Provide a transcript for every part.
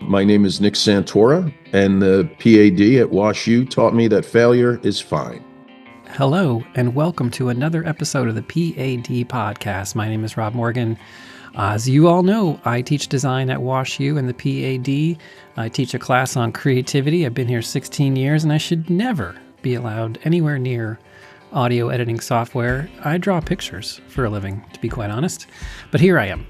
My name is Nick Santora, and the PAD at WashU taught me that failure is fine. Hello, and welcome to another episode of the PAD podcast. My name is Rob Morgan. As you all know, I teach design at WashU and the PAD. I teach a class on creativity. I've been here 16 years, and I should never be allowed anywhere near audio editing software. I draw pictures for a living, to be quite honest. But here I am,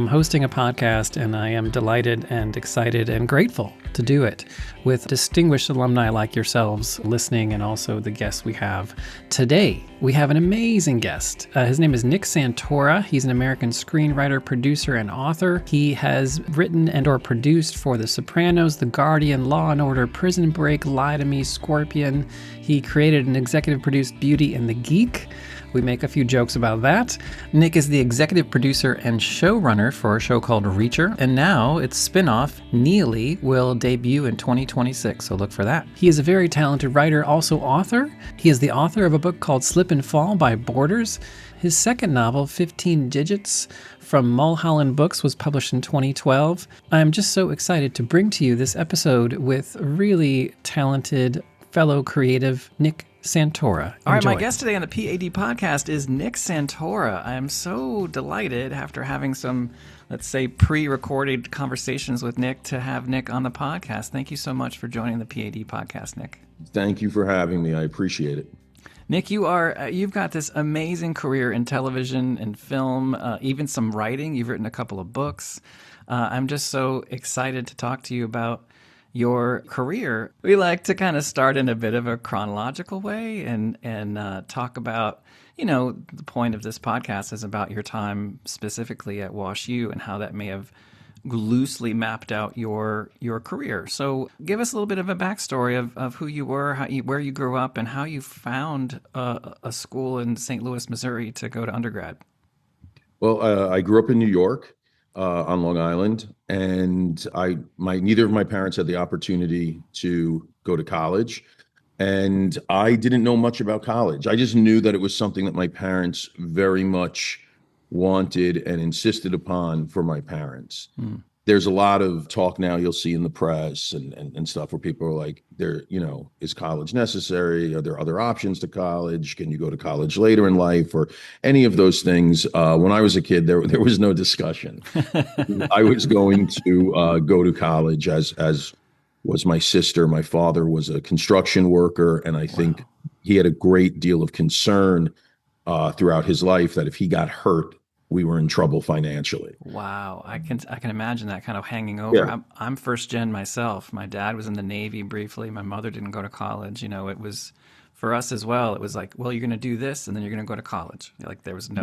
hosting a podcast, and I am delighted and excited and grateful to do it with distinguished alumni like yourselves listening, and also the guests we have. Today, we have an amazing guest. His name is Nick Santora. He's an American screenwriter, producer, and author. He has written and or produced for The Sopranos, The Guardian, Law and Order, Prison Break, Lie to Me, Scorpion. He created and executive produced Beauty and the Geek. We make a few jokes about that. Nick is the executive producer and showrunner for a show called Reacher, and now its spin-off, Neely, will debut in 2026, so look for that. He is a very talented writer, also author. He is the author of a book called Slip and Fall by Borders. His second novel, 15 Digits, from Mulholland Books, was published in 2012. I'm just so excited to bring to you this episode with really talented fellow creative Nick Santora. All right, Enjoy. my guest today on the PAD podcast is Nick Santora. I am so delighted after having some, let's say, pre-recorded conversations with Nick to have Nick on the podcast. Thank you so much for joining the PAD podcast, Nick. Thank you for having me. I appreciate it. Nick, you've got this amazing career in television and film, even some writing. You've written a couple of books. I'm just so excited to talk to you about your career. We like to kind of start in a bit of a chronological way and talk about, the point of this podcast is about your time specifically at WashU and how that may have loosely mapped out your career. So give us a little bit of a backstory of who you were, where you grew up, and how you found a school in St. Louis, Missouri to go to undergrad. Well, I grew up in New York. On Long Island, and neither of my parents had the opportunity to go to college, and I didn't know much about college. I just knew that it was something that my parents very much wanted and insisted upon for my parents. There's a lot of talk now you'll see in the press and stuff where people are like, is college necessary? Are there other options to college? Can you go to college later in life, or any of those things? When I was a kid, there was no discussion. I was going to go to college, as was my sister. My father was a construction worker, and I think he had a great deal of concern throughout his life that if he got hurt, we were in trouble financially. Wow. I can imagine that kind of hanging over. Yeah. I'm first gen myself. My dad was in the Navy briefly. My mother didn't go to college. It was for us as well. It was like, well, you're going to do this and then you're going to go to college. Like there was no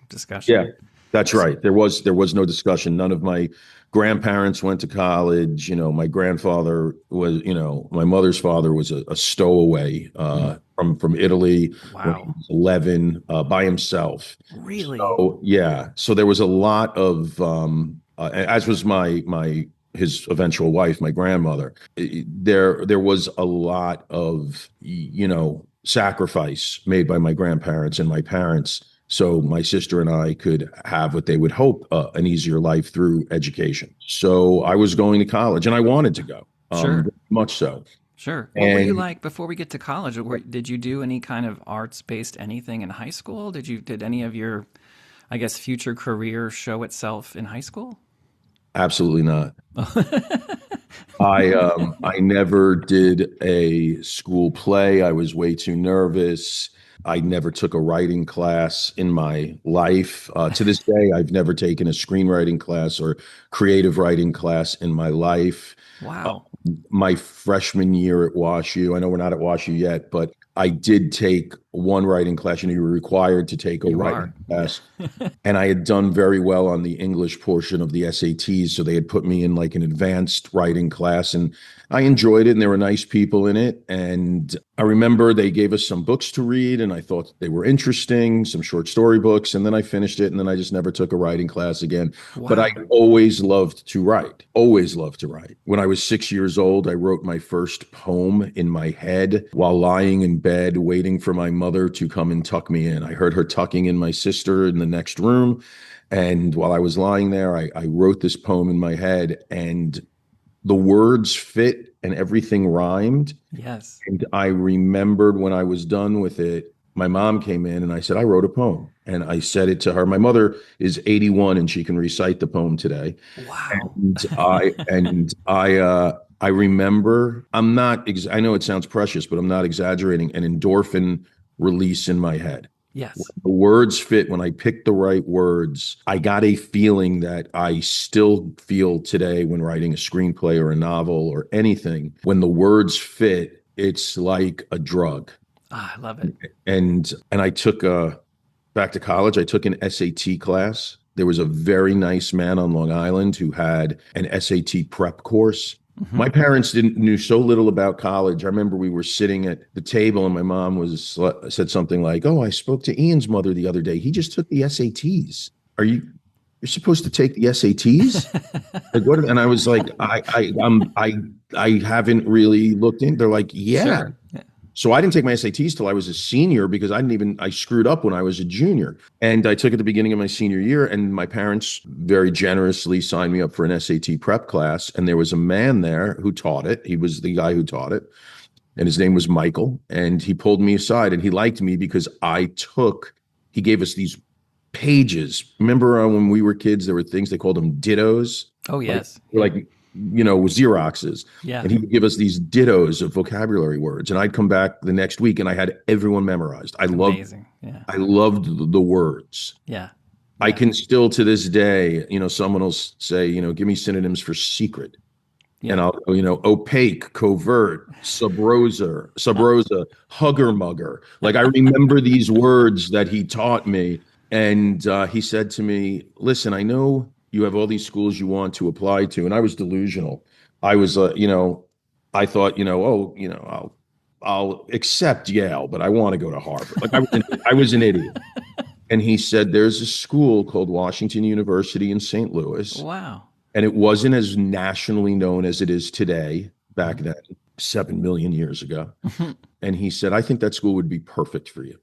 discussion. Yeah, that's right. There was no discussion. None of my grandparents went to college. My grandfather was, my mother's father was a stowaway from Italy when he was 11 by himself. Really? So, yeah. So there was a lot of, as was his eventual wife, my grandmother. There was a lot of, sacrifice made by my grandparents and my parents, so my sister and I could have what they would hope, an easier life through education. So I was going to college, and I wanted to go. Sure. Much so. Sure. What were you like before we get to college? Did you do any kind of arts-based anything in high school? Did any of your, I guess, future career show itself in high school? Absolutely not. I never did a school play. I was way too nervous. I never took a writing class in my life. To this day, I've never taken a screenwriting class or creative writing class in my life. Wow. My freshman year at WashU, I know we're not at WashU yet, but I did take one writing class. You were required to take a writing class. And I had done very well on the English portion of the SATs. So they had put me in like an advanced writing class, and I enjoyed it, and there were nice people in it. And I remember they gave us some books to read, and I thought they were interesting, some short story books. And then I finished it, and then I just never took a writing class again. Wow. But I always loved to write, always loved to write. When I was 6 years old, I wrote my first poem in my head while lying in bed, waiting for my mother to come and tuck me in. I heard her tucking in my sister in the next room. And while I was lying there, I wrote this poem in my head. And the words fit and everything rhymed. Yes. And I remembered when I was done with it, my mom came in and I said, I wrote a poem. And I said it to her. My mother is 81 and she can recite the poem today. Wow. I remember, I know it sounds precious, but I'm not exaggerating, an endorphin release in my head. When Yes. the words fit, when I picked the right words, I got a feeling that I still feel today when writing a screenplay or a novel or anything. When the words fit, it's like a drug. Ah, I love it. And I took back to college, I took an SAT class. There was a very nice man on Long Island who had an SAT prep course. Hmm. My parents didn't knew so little about college. I remember we were sitting at the table and my mom said something like, "Oh, I spoke to Ian's mother the other day. He just took the SATs. Are you're supposed to take the SATs?" Like what? And I was like, I haven't really looked in. They're like, "Yeah." Sure. Yeah. So I didn't take my SATs till I was a senior because I screwed up when I was a junior. And I took it at the beginning of my senior year, and my parents very generously signed me up for an SAT prep class. And there was a man there who taught it. He was the guy who taught it, and his name was Michael. And he pulled me aside and he liked me because he gave us these pages. Remember when we were kids, there were things they called them dittos, Oh, like yes. Yeah. like Xeroxes, Yeah. and he would give us these dittos of vocabulary words, and I'd come back the next week and I had everyone memorized. Amazing. Yeah. I loved the words. Yeah. I Yeah. can still to this day, someone will say, give me synonyms for secret. And Yeah. I'll go, opaque, covert, sub rosa, hugger mugger. Like I remember these words that he taught me. And he said to me, listen, I know you have all these schools you want to apply to. And I was delusional. I was, I thought, I'll accept Yale, but I want to go to Harvard. Like I was an idiot. And he said, there's a school called Washington University in St. Louis, Wow. and it wasn't as nationally known as it is today back Mhm. then, 7 million years ago. And he said, I think that school would be perfect for you.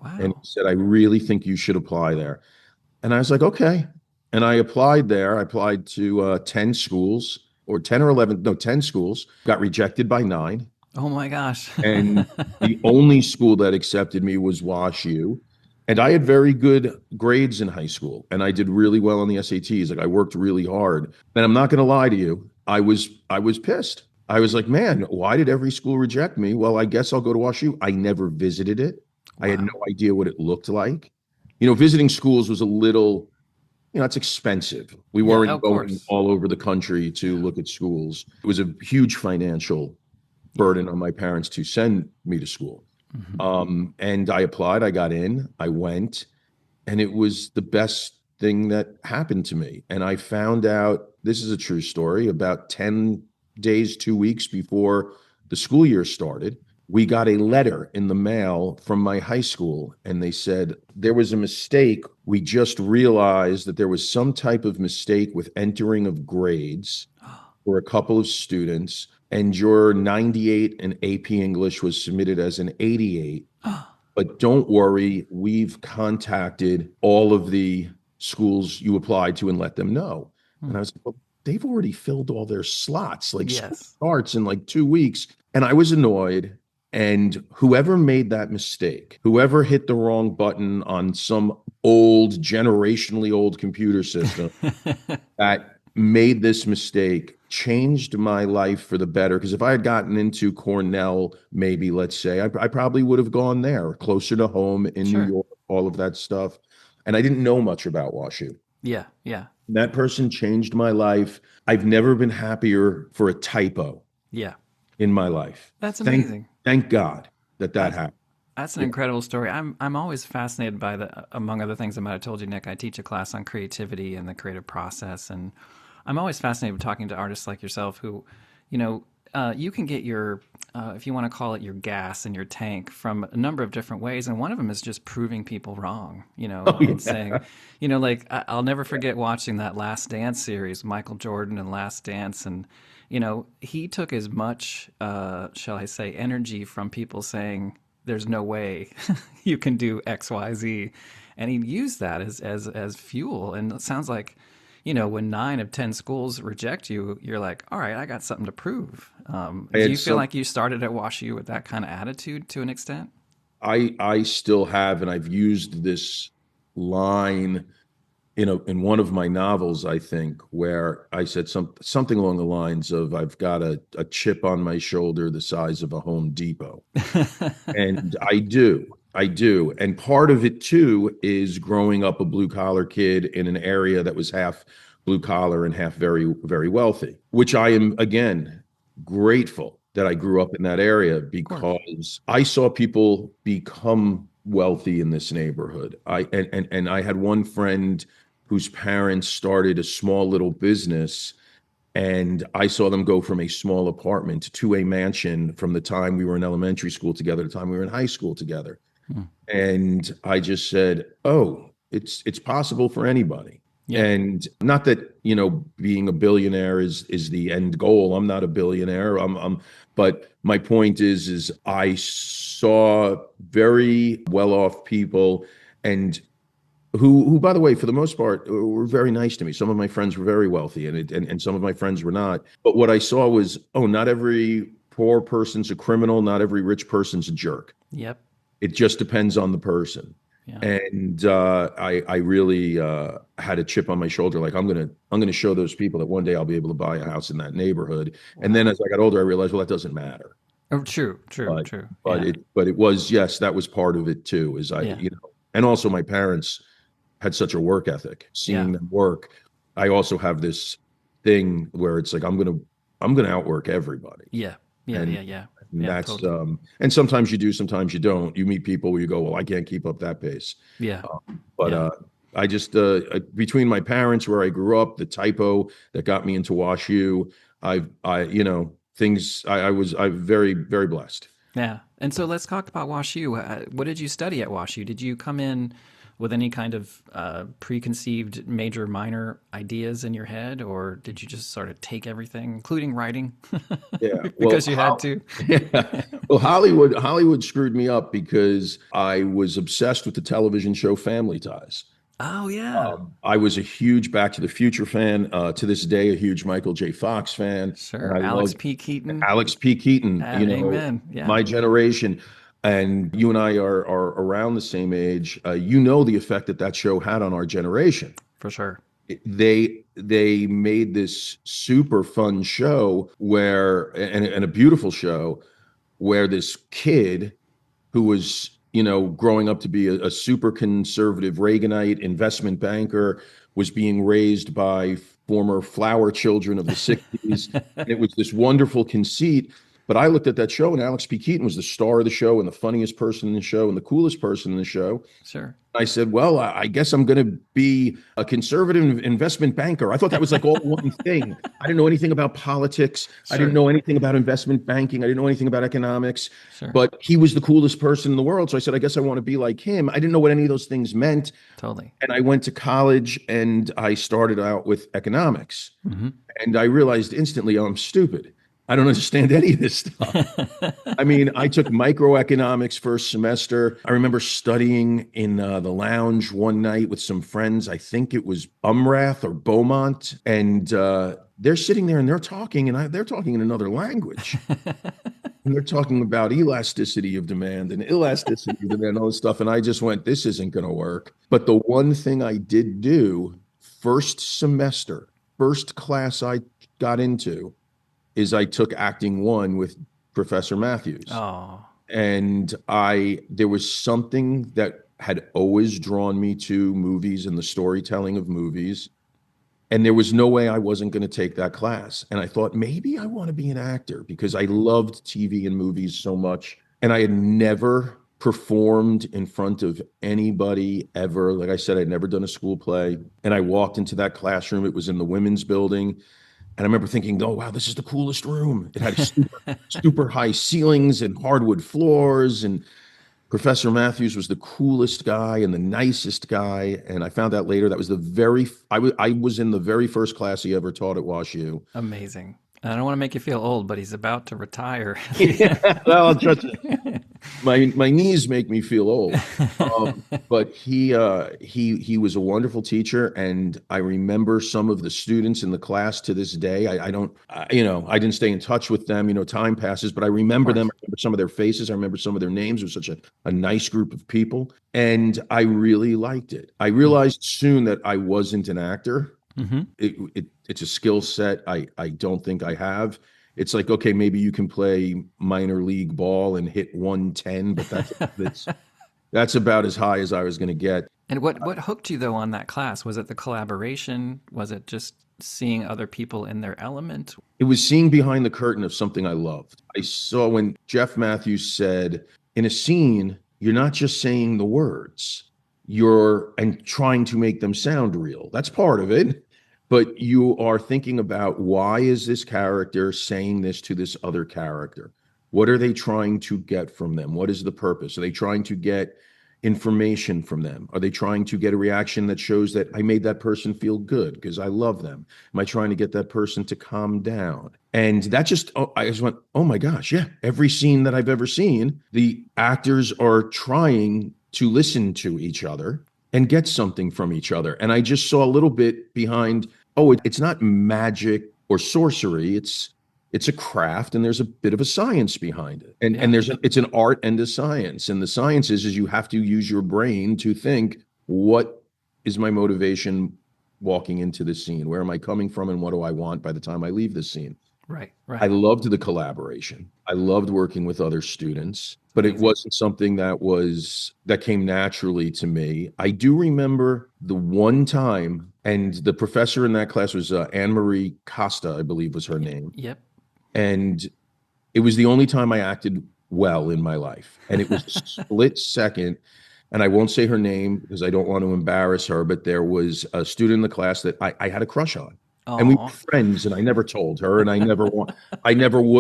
And he Wow. said, I really think you should apply there. And I was like, okay. And I applied there. I applied to 10 schools or 10 or 11, no, 10 schools, got rejected by 9. Oh my gosh. And the only school that accepted me was Wash U. And I had very good grades in high school and I did really well on the SATs. Like I worked really hard. And I'm not going to lie to you, I was pissed. I was like, man, why did every school reject me? Well, I guess I'll go to Wash U. I never visited it. I had no Wow. idea what it looked like. Visiting schools was a little, it's expensive. We Yeah, weren't of going course. all over the country to Yeah. look at schools. It was a huge financial Yeah. burden on my parents to send me to school. Hmm. And I applied, I got in, I went, and it was the best thing that happened to me. And I found out this is a true story about 10 days, 2 weeks before the school year started. We got a letter in the mail from my high school, and they said there was a mistake. We just realized that there was some type of mistake with entering of grades for a couple of students, and your 98 in AP English was submitted as an 88. But don't worry, we've contacted all of the schools you applied to and let them know. And I was like, well, they've already filled all their slots. Like school Yes. starts in like 2 weeks. And I was annoyed. And whoever made that mistake, whoever hit the wrong button on some generationally old computer system, that made this mistake changed my life for the better. Because if I had gotten into Cornell, maybe let's say, I probably would have gone there, closer to home in New Sure. York, all of that stuff. And I didn't know much about WashU. Yeah. Yeah. That person changed my life. I've never been happier for a typo Yeah. in my life. That's Thank, amazing. thank God that That's happened. that's an Yeah. incredible story. I'm always fascinated by among other things I might have told you, Nick. I teach a class on creativity and the creative process, and I'm always fascinated with talking to artists like yourself who, you know, you can get your, if you want to call it your gas in your tank from a number of different ways. And one of them is just proving people wrong, Oh, and saying, yeah. like, I'll never forget watching that Last Dance series, Michael Jordan and Last Dance. And, he took as much, shall I say, energy from people saying, there's no way you can do X, Y, Z. And he used that as fuel. And it sounds like, when 9 of 10 schools reject you, you're like, all right, I got something to prove. I Do had you feel some. like you started at WashU with that kind of attitude to an extent? I still have, and I've used this line in one of my novels, I think, where I said something along the lines of, "I've got a chip on my shoulder the size of a Home Depot." And I do. And part of it too is growing up a blue collar kid in an area that was half blue collar and half very, very wealthy, which I am, again, grateful that I grew up in that area Of course. because I saw people become wealthy in this neighborhood. And I had one friend whose parents started a small little business, and I saw them go from a small apartment to a mansion from the time we were in elementary school together to the time we were in high school together. Hmm. And I just said, "Oh, it's possible for anybody." Yeah. And not that, being a billionaire is the end goal. I'm not a billionaire. But my point is I saw very well-off people, and who, by the way, for the most part, were very nice to me. Some of my friends were very wealthy, and some of my friends were not. But what I saw was, oh, not every poor person's a criminal, not every rich person's a jerk. Yep. It just depends on the person. Yeah. And I really had a chip on my shoulder, like I'm gonna show those people that one day I'll be able to buy a house in that neighborhood. And then Wow. as I got older, I realized, well, that doesn't matter. Oh, true, true, But true. but Yeah. it was, yes, that was part of it too. Is Yeah. and also my parents had such a work ethic. Yeah. Seeing them work, I also have this thing where it's like I'm gonna outwork everybody. Yeah. Yeah. And Yeah. Yeah. and Yeah. that's Totally. and sometimes you do, sometimes you don't. You meet people where you go, well, I can't keep up that pace. Yeah. But Yeah. I just between my parents, where I grew up, the typo that got me into WashU, things. I very, very blessed. Yeah. And so let's talk about WashU. What did you study at WashU? Did you come in with any kind of preconceived major minor ideas in your head, or did you just sort of take everything, including writing, Yeah. Well, because you had to? yeah. Well, Hollywood screwed me up because I was obsessed with the television show Family Ties. Oh yeah. I was a huge Back to the Future fan. To this day, a huge Michael J. Fox fan, and Sure. I Alex love P. Keaton. Alex P. Keaton. Amen. Yeah. My generation, and you and I are around the same age. You know the effect that show had on our generation. For sure. They made this super fun show where, and a beautiful show where this kid who was, growing up to be a super conservative Reaganite investment banker, was being raised by former flower children of the 60s. And it was this wonderful conceit. But I looked at that show, and Alex P. Keaton was the star of the show and the funniest person in the show and the coolest person in the show. Sure. I said, well, I guess I'm going to be a conservative investment banker. I thought that was like all one thing. I didn't know anything about politics. I didn't Sure. know anything about investment banking. I didn't know anything about economics, Sure. but he was the coolest person in the world. So I said, I guess I want to be like him. I didn't know what any of those things meant. Totally. And I went to college and I started out with economics. Hmm. And I realized instantly, oh, I'm stupid. I don't understand any of this stuff. I mean, I took microeconomics first semester. I remember studying in the lounge one night with some friends. I think it was Umrath or Beaumont. And they're sitting there and they're talking, and they're talking in another language. And they're talking about elasticity of demand and elasticity of demand and all this stuff. And I just went, this isn't going to work. But the one thing I did do first semester, first class I got into, is I took acting one with Professor Matthews. Oh. And there was something that had always drawn me to movies and the storytelling of movies. And there was no way I wasn't going to take that class. And I thought, maybe I want to be an actor, because I loved TV and movies so much. And I had never performed in front of anybody ever. Like I said, I'd never done a school play. And I walked into that classroom. It was in the women's building. And I remember thinking, oh, wow, this is the coolest room. It had super high ceilings and hardwood floors. And Professor Matthews was the coolest guy and the nicest guy. And I found out later that was I was in the very first class he ever taught at WashU. Amazing. I don't want to make you feel old, but he's about to retire. Yeah, well, I'll trust you. my knees make me feel old. But he was a wonderful teacher, and I remember some of the students in the class to this day. I don't, I didn't stay in touch with them. Time passes, but I Of remember them. course. I remember some of their faces. I remember some of their names. It was such a nice group of people, and I really liked it. I realized soon that I wasn't an actor. Mm-hmm. It's a skill set I don't think I have. It's like, okay, maybe you can play minor league ball and hit 110, but that's about as high as I was going to get. And what hooked you though on that class? Was it the collaboration? Was it just seeing other people in their element? It was seeing behind the curtain of something I loved. I saw when Jeff Matthews said, in a scene, you're not just saying the words, you're and trying to make them sound real. That's part of it. But you are thinking about, why is this character saying this to this other character? What are they trying to get from them? What is the purpose? Are they trying to get information from them? Are they trying to get a reaction that shows that I made that person feel good because I love them? Am I trying to get that person to calm down? And that just, I just went, oh my gosh, yeah. Every scene that I've ever seen, the actors are trying to listen to each other and get something from each other. And I just saw a little bit behind, it's not magic or sorcery. It's a craft, and there's a bit of a science behind it. And Yeah. it's an art and a science. And the science is you have to use your brain to think, what is my motivation walking into this scene? Where am I coming from, and what do I want by the time I leave this scene? Right. I Right. loved the collaboration. I loved working with other students, but it Amazing. wasn't something that came naturally to me. I do remember the one time, and the professor in that class was Anne Marie Costa, I believe was her name. Yep. And it was the only time I acted well in my life. And it was a split second. And I won't say her name because I don't want to embarrass her, but there was a student in the class that I had a crush on. And we were Oh. friends, and I never told her, and I never would,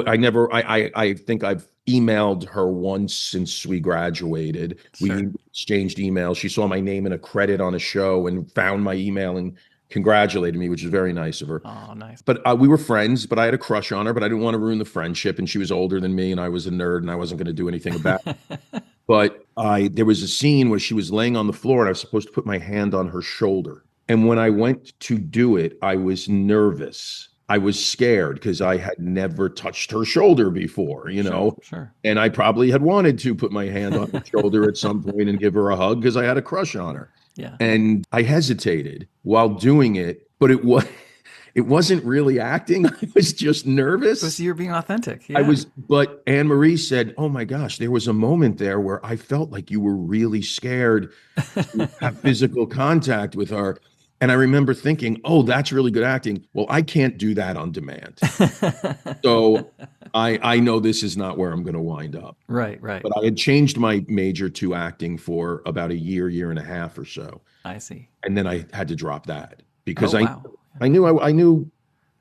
I think I've emailed her once since we graduated. Sure. We exchanged emails. She saw my name in a credit on a show and found my email and congratulated me, which is very nice of her. Oh, nice. But we were friends, but I had a crush on her, but I didn't want to ruin the friendship. And she was older than me, and I was a nerd, and I wasn't going to do anything about it. But there was a scene where she was laying on the floor, and I was supposed to put my hand on her shoulder. And when I went to do it, I was nervous. I was scared because I had never touched her shoulder before, Sure. Sure. and I probably had wanted to put my hand on her shoulder at some point and give her a hug because I had a crush on her. Yeah. And I hesitated while doing it, but it wasn't really acting. I was just nervous. So you're being authentic. Yeah. But Anne Marie said, "Oh my gosh, there was a moment there where I felt like you were really scared to have physical contact with her." And I remember thinking, "Oh, that's really good acting." Well, I can't do that on demand. So I know this is not where I'm going to wind up. Right. Right. But I had changed my major to acting for about a year and a half or so. I see. And then I had to drop that because Oh, wow. I knew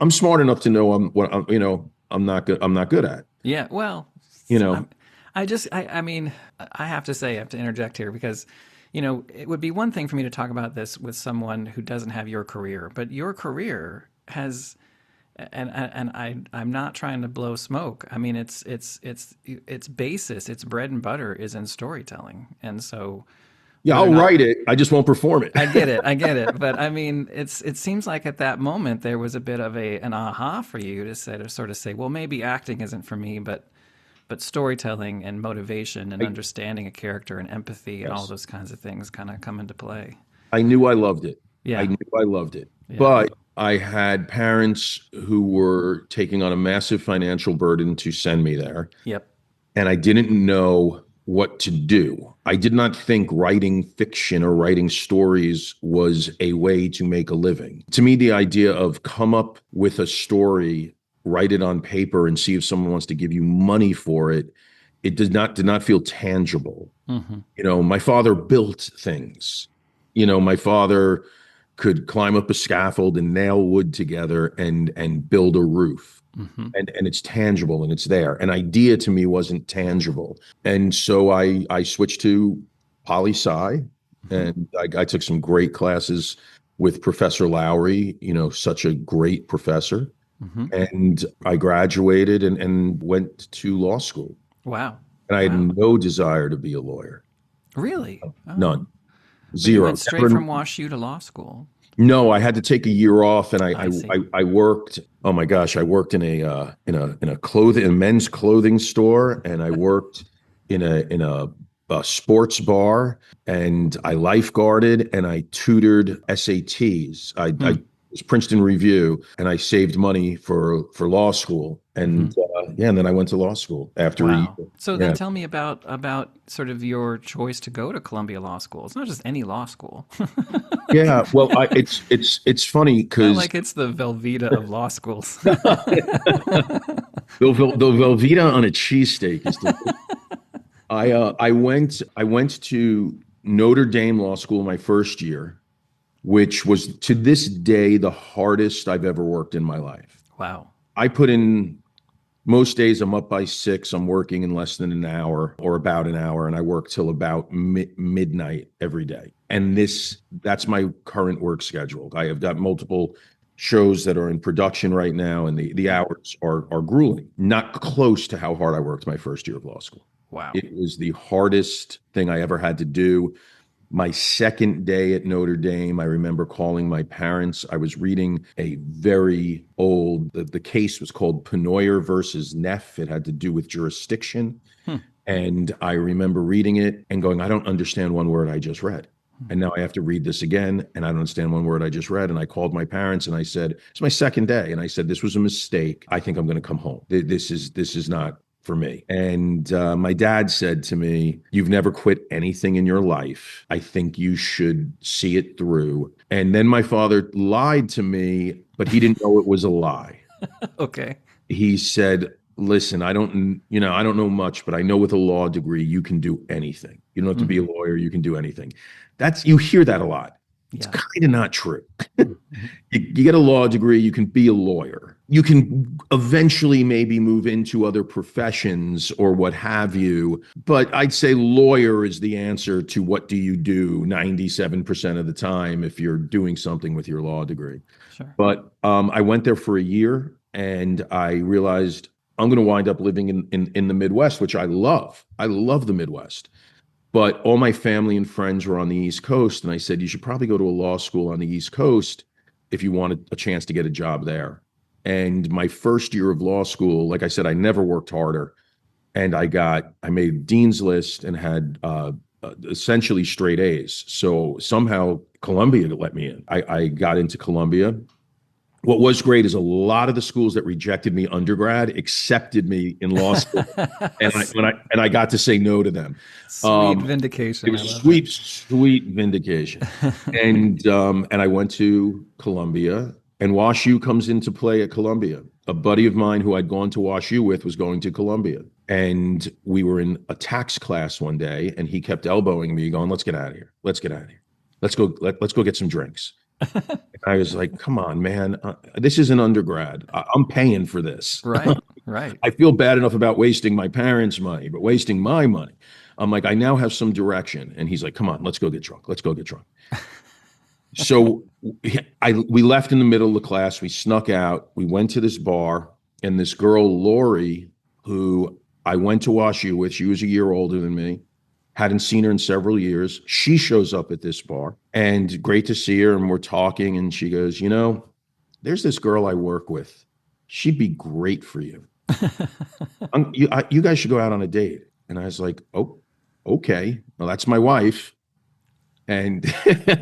I'm smart enough to know I'm not good. I'm not good at, Yeah. Well, you know, I mean, I have to say, I have to interject here because, it would be one thing for me to talk about this with someone who doesn't have your career, but your career has, I'm not trying to blow smoke. I mean, its basis, its bread and butter is in storytelling, and so. yeah, Whether or I'll not write it. I just won't perform it. I get it. But I mean, it seems like at that moment there was a bit of an aha for you to sort of say, well, maybe acting isn't for me, but storytelling and motivation and understanding a character and empathy and all Yes. those kinds of things kind of come into play. I knew I loved it. I Yeah. knew I loved it. Yeah. But I had parents who were taking on a massive financial burden to send me there, Yep. and I didn't know what to do. I did not think writing fiction or writing stories was a way to make a living. To me, the idea of come up with a story, write it on paper, and see if someone wants to give you money for it, it did not feel tangible. Mm-hmm. My father built things. My father could climb up a scaffold and nail wood together and build a roof. Mm-hmm. And it's tangible and it's there. An idea to me wasn't tangible. And so I switched to poli sci, Mm-hmm. and I took some great classes with Professor Lowry, such a great professor. Mm-hmm. And I graduated and went to law school. Wow. and I had Wow. no desire to be a lawyer. Really? Oh. None. But you Zero. went straight Never. from WashU to law school. No, I had to take a year off, and I see. I worked. Oh my gosh, I worked in a men's clothing store, and I worked in a sports bar, and I lifeguarded, and I tutored SATs. I Hmm. was Princeton Review, and I saved money for law school, Hmm. and yeah, and then I went to law school after a year. Wow. So then Yeah, tell me about sort of your choice to go to Columbia Law School. It's not just any law school. yeah. Well, it's funny Not because like it's the Velveeta of law schools. the Velveeta on a cheesesteak is delicious. I went to Notre Dame Law School my first year, which was to this day the hardest I've ever worked in my life. Wow. I put in most days I'm up by 6. I'm working in less than an hour or about an hour, and I work till about midnight every day. And that's my current work schedule. I have got multiple shows that are in production right now, and the hours are grueling. Not close to how hard I worked my first year of law school. Wow. It was the hardest thing I ever had to do. My second day at Notre Dame, I remember calling my parents. I was reading a very old, the case was called Pennoyer versus Neff. It had to do with jurisdiction. Hmm. And I remember reading it and going, I don't understand one word I just read. And now I have to read this again, and I don't understand one word I just read. And I called my parents and I said, it's my second day. And I said, this was a mistake. I think I'm going to come home. This is not for me. And my dad said to me, you've never quit anything in your life. I think you should see it through. And then my father lied to me, but he didn't know it was a lie. Okay. He said, listen, I don't know much, but I know with a law degree, you can do anything. You don't have to be a Hmm. lawyer. You can do anything. You hear that a lot. It's Yeah. kind of not true. Mhm. You get a law degree, you can be a lawyer. You can eventually maybe move into other professions or what have you. But I'd say lawyer is the answer to what do you do 97% of the time if you're doing something with your law degree. Sure. But I went there for a year and I realized I'm going to wind up living in the Midwest, which I love. I love the Midwest. But all my family and friends were on the East Coast. And I said, you should probably go to a law school on the East Coast if you wanted a chance to get a job there. And my first year of law school, like I said, I never worked harder. And I made dean's list and had essentially straight A's. So somehow Columbia let me in. I got into Columbia. What was great is a lot of the schools that rejected me undergrad accepted me in law school, and I got to say no to them. Sweet Um, it vindication. I was love it. sweet, sweet vindication. And I went to Columbia, and WashU comes into play at Columbia. A buddy of mine who I'd gone to WashU with was going to Columbia, and we were in a tax class one day, and he kept elbowing me, going, "Let's get out of here. Let's get out of here. Let's go get some drinks." I was like, come on, man. This is an undergrad. I'm paying for this. Right. Right. I feel bad enough about wasting my parents' money, but wasting my money. I'm like, I now have some direction. And he's like, come on, let's go get drunk. Let's go get drunk. So we left in the middle of the class. We snuck out. We went to this bar, and this girl, Lori, who I went to WashU with, she was a year older than me, hadn't seen her in several years. She shows up at this bar, and great to see her. And we're talking, and she goes, there's this girl I work with. She'd be great for you. You guys should go out on a date. And I was like, oh, okay. Well, that's my wife. And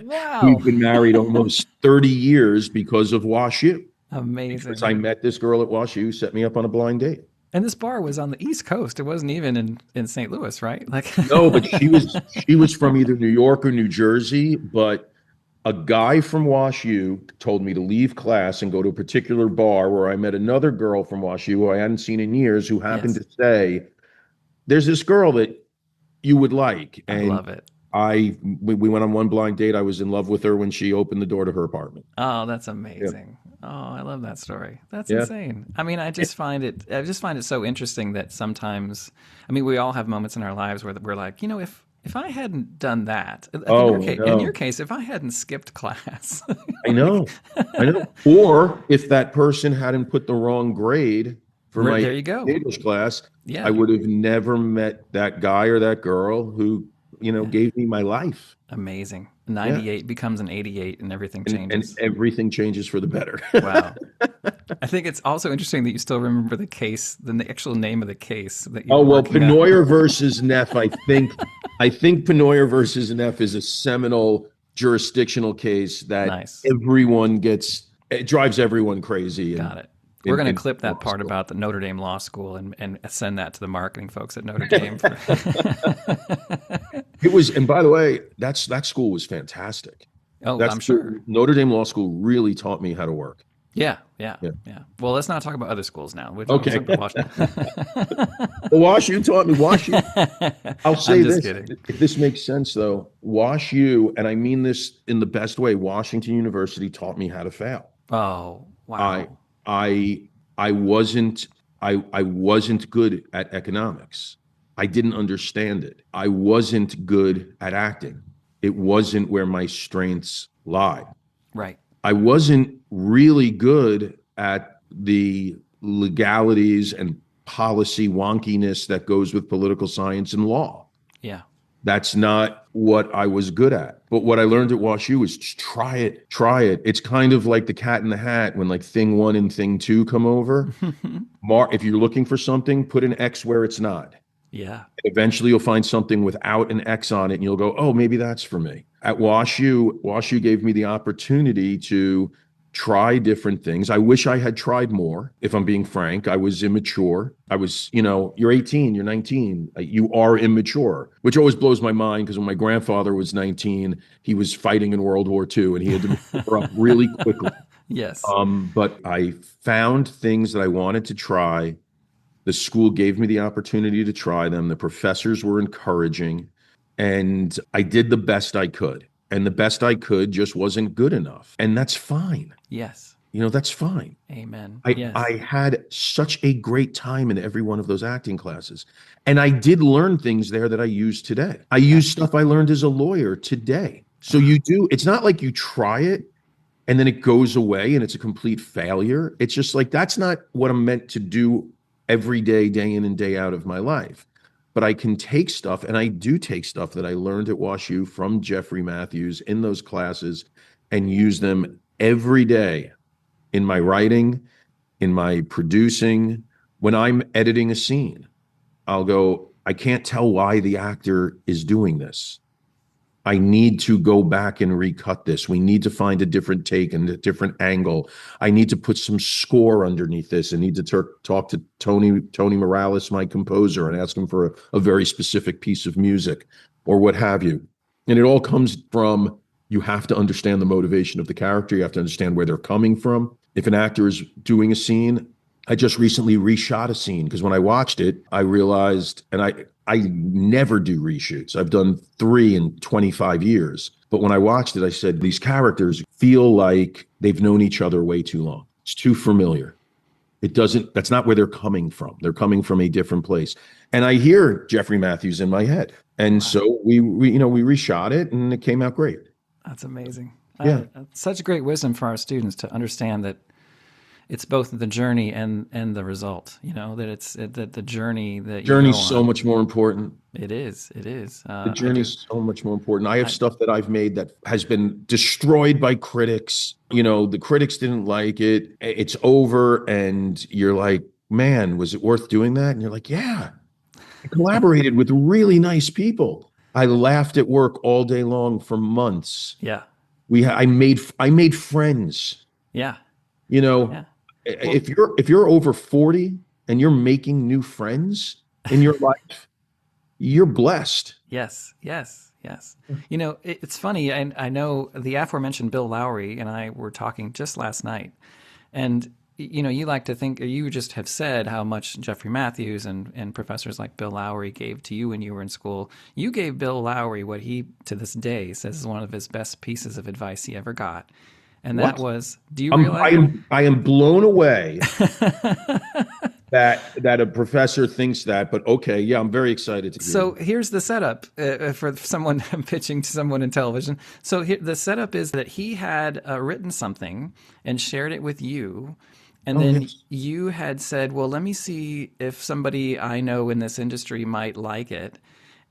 Wow. we've been married almost 30 years because of WashU. Because Amazing. I met this girl at WashU, set me up on a blind date. And this bar was on the East Coast. It wasn't even in St. Louis, right? Like No, but she was from either New York or New Jersey. But a guy from WashU told me to leave class and go to a particular bar where I met another girl from WashU who I hadn't seen in years, who happened yes. to say, "There's this girl that you would like." I And love it. we went on one blind date. I was in love with her when she opened the door to her apartment. Oh, that's Yeah, amazing. Oh, I love that story. That's yeah. insane. I mean, I just find it so interesting that sometimes, I mean, we all have moments in our lives where we're like, if I hadn't done that, Oh in your no, case, if I hadn't skipped class, I like, know, I know. Or if that person hadn't put the wrong grade for my There you go. English class, Yeah. I would have never met that guy or that girl who, gave me my life. Amazing. Yeah. 98 becomes an 88 and everything And changes. everything changes for the better. Wow. I think it's also interesting that you still remember the case, the actual name of the case that you Oh, were well, working on. Penoyer versus Neff, I think Penoyer versus Neff is a seminal jurisdictional case that Nice. it drives everyone crazy Got it. We're in, going to in clip law that part school. about the Notre Dame Law School and send that to the marketing folks at Notre Dame. For It was, and by the way, that school was fantastic. oh, That I'm school, sure. Notre Dame Law School really taught me how to work. Yeah, yeah, Yeah. yeah. Well, let's not talk about other schools now. Let's Okay. talk about Washington. Well, Wash U taught me. I'll I'm say just this, kidding. if this makes sense though, Wash U, and I mean this in the best way, Washington University taught me how to fail. Oh, I wow. I I wasn't I wasn't good at economics. I didn't understand it. I wasn't good at acting. It wasn't where my strengths lie. Right. I wasn't really good at the legalities and policy wonkiness that goes with political science and law. Yeah. That's not what I was good at. But what I learned at WashU is just try it, try it. It's kind of like the cat in the hat when like thing one and thing two come over. If you're looking for something, put an X where it's not. Yeah. Eventually you'll find something without an X on it and you'll go, oh, maybe that's for me. At WashU gave me the opportunity to try different things. I wish I had tried more. If I'm being frank, I was immature. You're 18, you're 19, you are immature, which always blows my mind because when my grandfather was 19, he was fighting in World War II and he had to mature up really quickly. Yes. But I found things that I wanted to try. The school gave me the opportunity to try them. The professors were encouraging, and I did the best I could. And the best I could just wasn't good enough. And that's fine. Yes. That's fine. Amen. I, Yes. I had such a great time in every one of those acting classes. And I did learn things there that I use today. I use stuff I learned as a lawyer today. So it's not like you try it and then it goes away and it's a complete failure. It's just like, that's not what I'm meant to do every day, day in and day out of my life. But I can take stuff, and I do take stuff that I learned at WashU from Jeffrey Matthews in those classes and use them every day in my writing, in my producing. When I'm editing a scene, I'll go, I can't tell why the actor is doing this. I need to go back and recut this. We need to find a different take and a different angle. I need to put some score underneath this. I need to talk to Tony Morales, my composer, and ask him for a very specific piece of music or what have you. And it all comes from, you have to understand the motivation of the character. You have to understand where they're coming from. If an actor is doing a scene, I just recently reshot a scene because when I watched it, I realized, and I never do reshoots. I've done 3 in 25 years. But when I watched it, I said, these characters feel like they've known each other way too long. It's too familiar. That's not where they're coming from. They're coming from a different place. And I hear Jeffrey Matthews in my head. And so we reshot it and it came out great. That's amazing. Yeah. Such great wisdom for our students to understand that it's both the journey and the result. That it's that the journey that you Journey's go so on. much more important. It is. It is. The journey's so much more important. I have stuff that I've made that has been destroyed by critics. The critics didn't like it. It's over, and you're like, man, was it worth doing that? And you're like, yeah. I collaborated with really nice people. I laughed at work all day long for months. Yeah. I made friends. Yeah. Yeah. If you're over 40 and you're making new friends in your life, you're blessed. Yes. Yes. Yes. It's funny. I know the aforementioned Bill Lowry and I were talking just last night, and you like to think, or you just have said how much Jeffrey Matthews and professors like Bill Lowry gave to you when you were in school. You gave Bill Lowry what he, to this day, says is one of his best pieces of advice he ever got. And that was, do you realize? I am blown away that a professor thinks that, but okay, yeah, I'm very excited to hear. So here's the setup for someone pitching to someone in television. So the setup is that he had written something and shared it with you, And Oh, then yes. you had said, well, let me see if somebody I know in this industry might like it.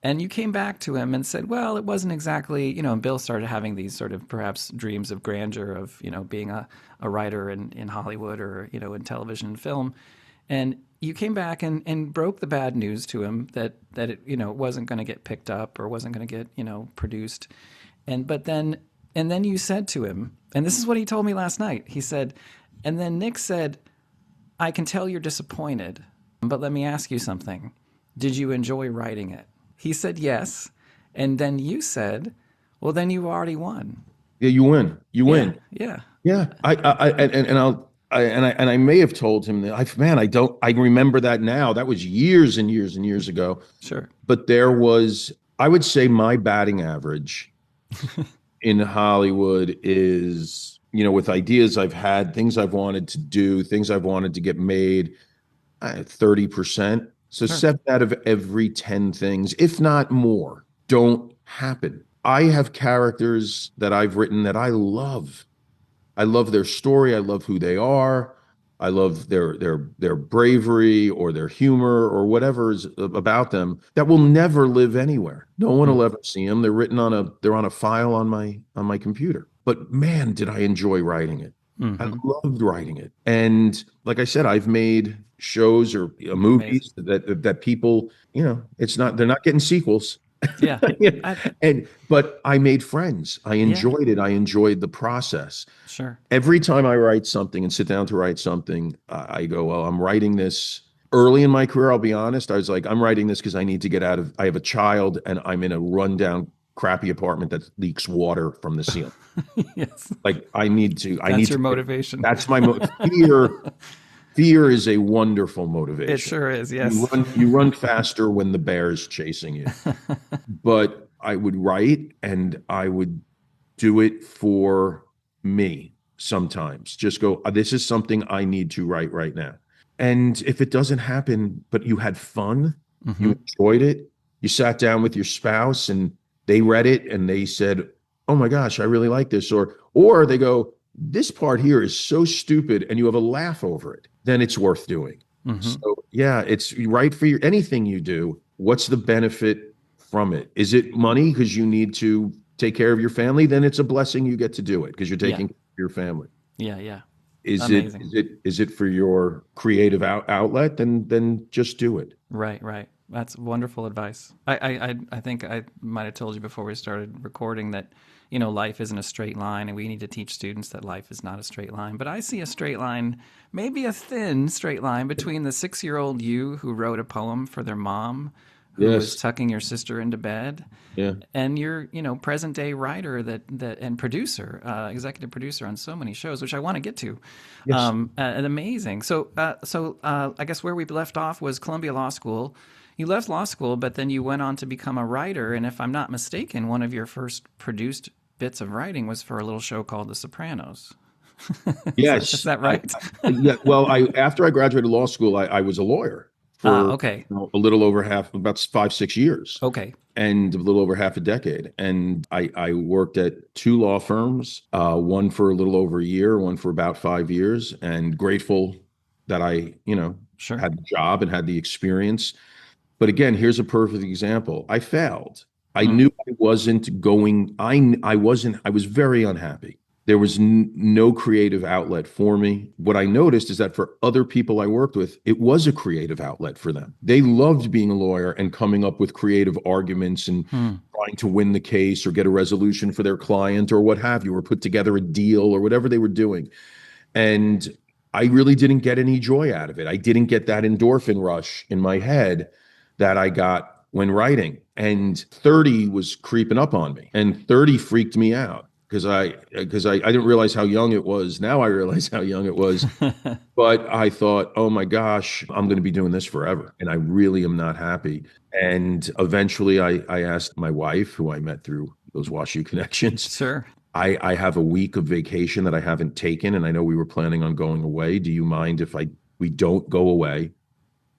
And you came back to him and said, well, it wasn't exactly, and Bill started having these sort of perhaps dreams of grandeur of, being a writer in Hollywood or, in television and film. And you came back and broke the bad news to him that it, wasn't going to get picked up or wasn't going to get, produced. And then you said to him, and this is what he told me last night. He said, and then Nick said, I can tell you're disappointed, but let me ask you something. Did you enjoy writing it? He said yes. And then you said, well, then you already won. Yeah, you win. You Yeah, win. yeah, Yeah. I may have told him that man, I remember that now. That was years and years and years ago. sure. But I would say my batting average in Hollywood is, with ideas I've had, things I've wanted to do, things I've wanted to get made, 30%. So Sure. 7 out of every 10 things, if not more, don't happen. I have characters that I've written that I love. I love their story. I love who they are. I love their bravery or their humor or whatever is about them that will never live anywhere. No one Mm, will ever see them. They're on a file on my computer. But man, did I enjoy writing it. I mm-hmm. loved writing it. And like I said, I've made shows or Amazing. movies that people, it's not they're not getting sequels. Yeah. Yeah. I, But I made friends. I yeah, enjoyed it. I enjoyed the process. sure. Every time I write something and sit down to write something, I go, well, I'm writing this early in my career. I'll be honest. I was like, I'm writing this because I need to get out of, I have a child and I'm in a rundown, crappy apartment that leaks water from the ceiling. Yes. Like I That's need your to, motivation. that's my fear is a wonderful It motivation. sure is. You Yes. run faster when the bear's chasing you. But I would write and I would do it for me sometimes. Just go, this is something I need to write right now. And if it doesn't happen, but you had fun, Mm-hmm. you enjoyed it, you sat down with your spouse and they read it and they said, "Oh my gosh, I really like this," or they go, "This part here is so stupid," and you have a laugh over it, then it's worth doing. Mm-hmm. So yeah, it's right for anything you do. What's the benefit from it? Is it money because you need to take care of your family? Then it's a blessing you get to do it because you're Yeah. taking care of your family. Yeah. Yeah. Is it Amazing. for your creative outlet? Then just do it. Right, right. That's wonderful advice. I think I might have told you before we started recording that, life isn't a straight line and we need to teach students that life is not a straight line. But I see a straight line, maybe a thin straight line between the 6-year-old you who wrote a poem for their mom, who was Yes. tucking your sister into bed, Yeah. and you're present day writer that and producer, executive producer on so many shows, which I want to get to, Yes. and amazing. So I guess where we left off was Columbia Law School. You left law school, but then you went on to become a writer, and if I'm not mistaken, one of your first produced bits of writing was for a little show called The Sopranos. Is Yes. that right? Yeah. Well, after I graduated law school, I was a lawyer for Okay, a little over about 5-6 years. okay, And a little over half a decade. And I worked at 2 law firms, one for a little over a year, one for about 5 years, and grateful that I, sure. had the job and had the experience. But again, here's a perfect example. I failed. I Mm, knew I wasn't going, I was very unhappy. There was no creative outlet for me. What I noticed is that for other people I worked with, it was a creative outlet for them. They loved being a lawyer and coming up with creative arguments and mm, trying to win the case or get a resolution for their client or what have you, or put together a deal or whatever they were doing. And I really didn't get any joy out of it. I didn't get that endorphin rush in my head that I got when writing. And 30 was creeping up on me, and 30 freaked me out because I didn't realize how young it was. Now I realize how young it was. But I thought, oh my gosh, I'm going to be doing this forever. And I really am not happy. And eventually I asked my wife, who I met through those WashU connections, sure. I have a week of vacation that I haven't taken, and I know we were planning on going away. Do you mind if we don't go away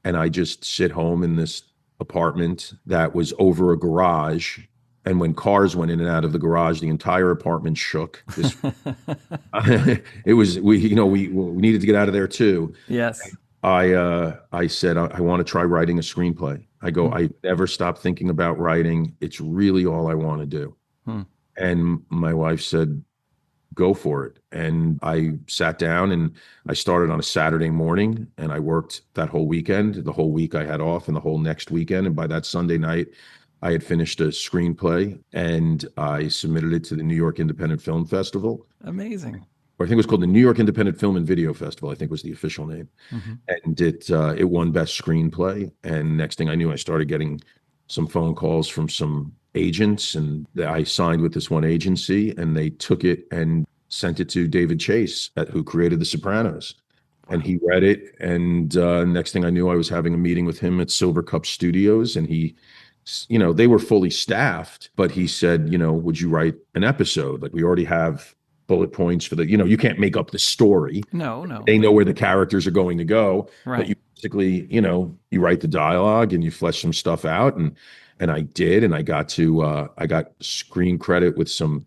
and I just sit home in this apartment that was over a garage And when cars went in and out of the garage, the entire apartment shook. This it was we needed to get out of there too. Yes. I said I want to try writing a screenplay. I go, Hmm. I never stop thinking about writing. It's really all I want to do. Hmm. And my wife said, go for it. And I sat down and I started on a Saturday morning and I worked that whole weekend. The whole week I had off and the whole next weekend. And by that Sunday night, I had finished a screenplay and I submitted it to the New York Independent Film Festival. Amazing. Or I think it was called the New York Independent Film and Video Festival, I think was the official name. Hmm. And it won Best Screenplay. And next thing I knew, I started getting some phone calls from some agents, and I signed with this one agency, and they took it and sent it to David Chase, who created The Sopranos. And he read it, and next thing I knew, I was having a meeting with him at Silver Cup Studios, and they were fully staffed, but he said, would you write an episode? Like, we already have bullet points for you can't make up the story. No, no. They know where the characters are going to go, but you Right. basically, you write the dialogue and you flesh some stuff out. And I did, and I got screen credit with some,